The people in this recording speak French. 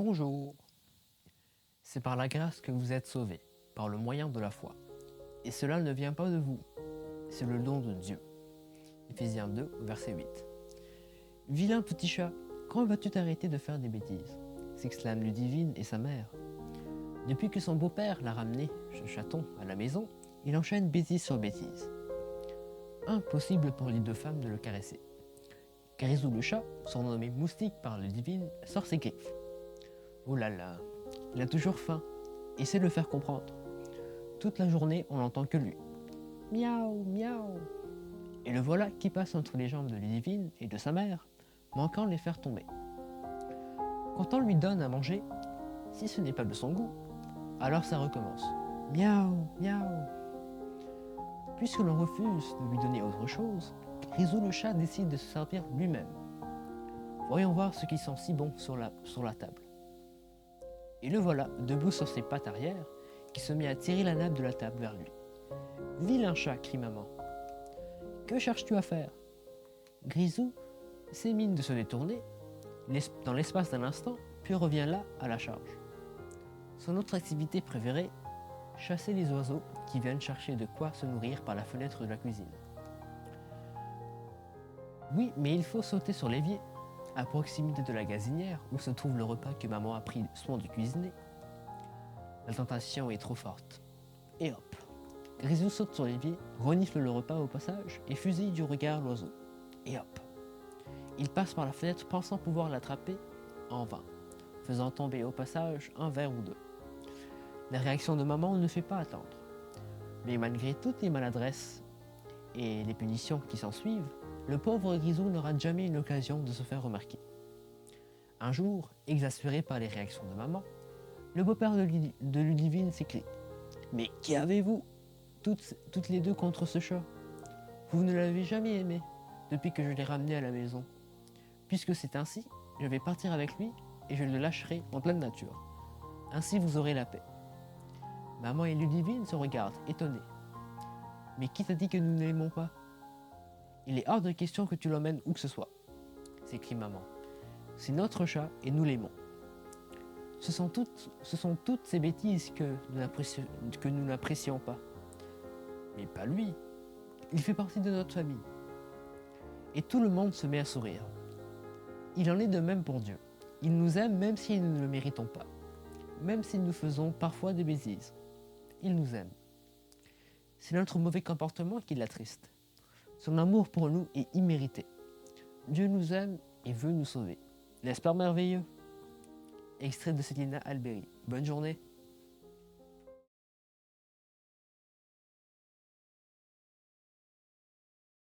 Bonjour. C'est par la grâce que vous êtes sauvés, par le moyen de la foi. Et cela ne vient pas de vous, c'est le don de Dieu. Éphésiens 2, verset 8. Vilain petit chat, quand vas-tu t'arrêter de faire des bêtises s'exclament Ludivine et sa mère. Depuis que son beau-père l'a ramené, ce chaton, à la maison, il enchaîne bêtise sur bêtise. Impossible pour les deux femmes de le caresser. Grisou le chat, surnommé Moustique par Ludivine, sort ses griffes. Oh là là, il a toujours faim, et sait le faire comprendre. Toute la journée, on n'entend que lui. Miaou, miaou. Et le voilà qui passe entre les jambes de Ludivine et de sa mère, manquant de les faire tomber. Quand on lui donne à manger, si ce n'est pas de son goût, alors ça recommence. Miaou, miaou. Puisque l'on refuse de lui donner autre chose, Grisou le chat décide de se servir lui-même. Voyons voir ce qui sent si bon sur la table. Et le voilà, debout sur ses pattes arrière, qui se met à tirer la nappe de la table vers lui. Vilain chat, crie maman. Que cherches-tu à faire? Grisou s'émine de se détourner, dans l'espace d'un instant, puis revient là à la charge. Son autre activité préférée, chasser les oiseaux qui viennent chercher de quoi se nourrir par la fenêtre de la cuisine. Oui, mais il faut sauter sur l'évier, à proximité de la gazinière où se trouve le repas que maman a pris soin de cuisiner. La tentation est trop forte. Et hop, Grisou saute sur l'évier, renifle le repas au passage et fusille du regard l'oiseau. Et hop, il passe par la fenêtre pensant pouvoir l'attraper, en vain, faisant tomber au passage un verre ou deux. La réaction de maman ne fait pas attendre. Mais malgré toutes les maladresses et les punitions qui s'ensuivent, le pauvre Grisou n'aura jamais eu l'occasion de se faire remarquer. Un jour, exaspéré par les réactions de maman, le beau-père de Ludivine s'écrie « Mais qui avez-vous toutes les deux contre ce chat? Vous ne l'avez jamais aimé depuis que je l'ai ramené à la maison. Puisque c'est ainsi, je vais partir avec lui et je le lâcherai en pleine nature. Ainsi vous aurez la paix. » Maman et Ludivine se regardent, étonnés. « Mais qui t'a dit que nous ne l'aimons pas? Il est hors de question que tu l'emmènes où que ce soit, » s'écrie maman. « C'est notre chat et nous l'aimons. Ce sont toutes ces bêtises que nous n'apprécions pas. Mais pas lui. Il fait partie de notre famille. » Et tout le monde se met à sourire. Il en est de même pour Dieu. Il nous aime même si nous ne le méritons pas. Même si nous faisons parfois des bêtises. Il nous aime. C'est notre mauvais comportement qui l'attriste. Son amour pour nous est immérité. Dieu nous aime et veut nous sauver. N'est-ce pas merveilleux? Extrait de Célina Alberi. Bonne journée.